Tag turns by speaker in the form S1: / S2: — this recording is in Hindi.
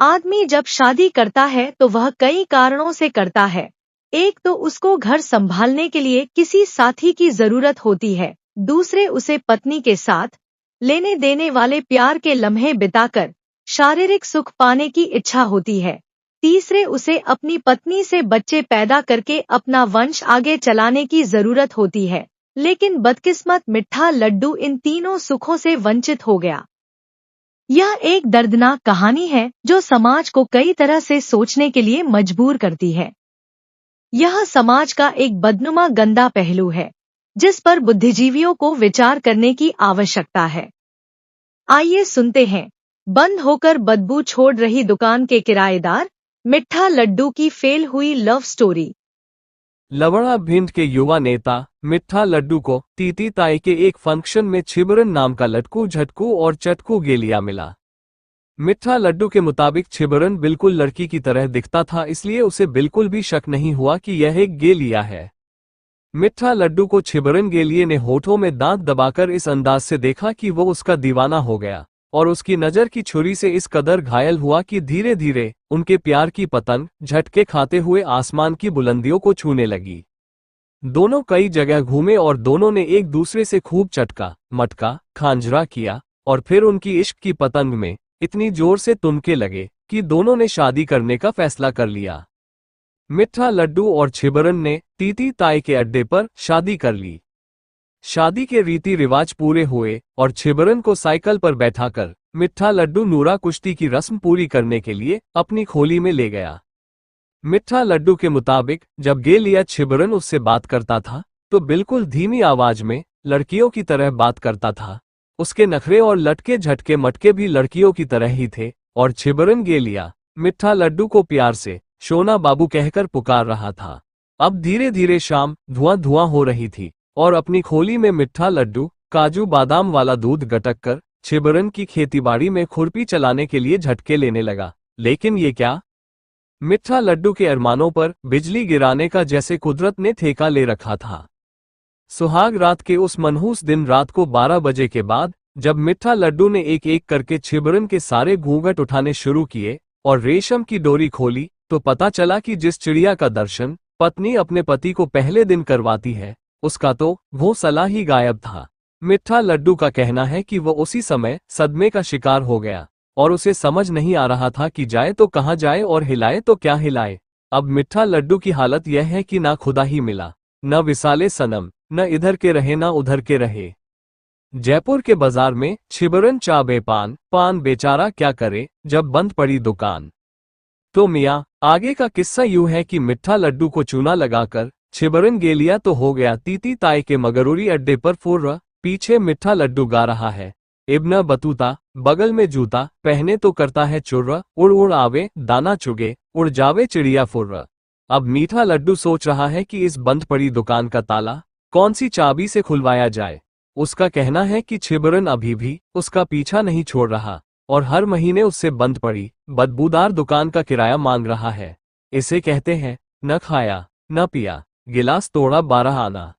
S1: आदमी जब शादी करता है तो वह कई कारणों से करता है। एक तो उसको घर संभालने के लिए किसी साथी की जरूरत होती है, दूसरे उसे पत्नी के साथ लेने देने वाले प्यार के लम्हे बिताकर शारीरिक सुख पाने की इच्छा होती है, तीसरे उसे अपनी पत्नी से बच्चे पैदा करके अपना वंश आगे चलाने की जरूरत होती है। लेकिन बदकिस्मत मिठा लड्डू इन तीनों सुखों से वंचित हो गया। यह एक दर्दनाक कहानी है जो समाज को कई तरह से सोचने के लिए मजबूर करती है। यह समाज का एक बदनुमा गंदा पहलू है जिस पर बुद्धिजीवियों को विचार करने की आवश्यकता है। आइए सुनते हैं बंद होकर बदबू छोड़ रही दुकान के किराएदार मिठा लड्डू की फेल हुई लव स्टोरी।
S2: लवणा भिंड के युवा नेता मिठा लड्डू को तीती ताई के एक फंक्शन में छिबरन नाम का लटकू झटकू और चटकू गेलिया मिला। मिठा लड्डू के मुताबिक छिबरन बिल्कुल लड़की की तरह दिखता था, इसलिए उसे बिल्कुल भी शक नहीं हुआ कि यह एक गेलिया है। मिठा लड्डू को छिबरन गेलिये ने होठों में दांत दबाकर इस अंदाज से देखा कि वो उसका दीवाना हो गया और उसकी नजर की छुरी से इस कदर घायल हुआ कि धीरे धीरे उनके प्यार की पतंग झटके खाते हुए आसमान की बुलंदियों को छूने लगी। दोनों कई जगह घूमे और दोनों ने एक दूसरे से खूब चटका मटका खांजरा किया और फिर उनकी इश्क की पतंग में इतनी जोर से तुमके लगे कि दोनों ने शादी करने का फैसला कर लिया। मिठा लड्डू और छिबरन ने तीती ताई के अड्डे पर शादी कर ली। शादी के रीति रिवाज पूरे हुए और छिबरन को साइकिल पर बैठाकर मिठा लड्डू नूरा कुश्ती की रस्म पूरी करने के लिए अपनी खोली में ले गया। मिठा लड्डू के मुताबिक जब गेलिया छिबरन उससे बात करता था तो बिल्कुल धीमी आवाज में लड़कियों की तरह बात करता था। उसके नखरे और लटके झटके मटके भी लड़कियों की तरह ही थे और छिबरन गेलिया मिठा लड्डू को प्यार से सोना बाबू कहकर पुकार रहा था। अब धीरे धीरे शाम धुआं धुआं हो रही थी और अपनी खोली में मिठा लड्डू काजू बादाम वाला दूध गटक कर छिबरन की खेतीबाड़ी में खुरपी चलाने के लिए झटके लेने लगा। लेकिन ये क्या, मिठा लड्डू के अरमानों पर बिजली गिराने का जैसे कुदरत ने ठेका ले रखा था। सुहाग रात के उस मनहूस दिन रात को 12 बजे के बाद जब मिठा लड्डू ने एक एक करके छिबरन के सारे घूंघट उठाने शुरू किए और रेशम की डोरी खोली तो पता चला कि जिस चिड़िया का दर्शन पत्नी अपने पति को पहले दिन करवाती है उसका तो वो सला ही गायब था। मिठा लड्डू का कहना है कि वो उसी समय सदमे का शिकार हो गया और उसे समझ नहीं आ रहा था कि जाए तो कहाँ जाए और हिलाए तो क्या हिलाए। अब मिठा लड्डू की हालत यह है कि ना खुदा ही मिला, न विसाले सनम, न इधर के रहे न उधर के रहे। जयपुर के बाजार में छिबरन चा बेपान पान बेचारा क्या करे जब बंद पड़ी दुकान। तो मियाँ आगे का किस्सा यूं है कि मिठा लड्डू को चूना लगाकर छिबरन गेलिया तो हो गया तीती ताई के मगरूरी अड्डे पर फुर्र। पीछे मिठा लड्डू गा रहा है इब्न बतूता बगल में जूता पहने तो करता है चुर्र, उड़ उड़ आवे दाना चुगे उड़ जावे चिड़िया फुर्र। अब मीठा लड्डू सोच रहा है कि इस बंद पड़ी दुकान का ताला कौन सी चाबी से खुलवाया जाए। उसका कहना है कि छिबरन अभी भी उसका पीछा नहीं छोड़ रहा और हर महीने उससे बंद पड़ी बदबूदार दुकान का किराया मांग रहा है। इसे कहते हैं न खाया न पिया गिलास तोड़ा 12 आना।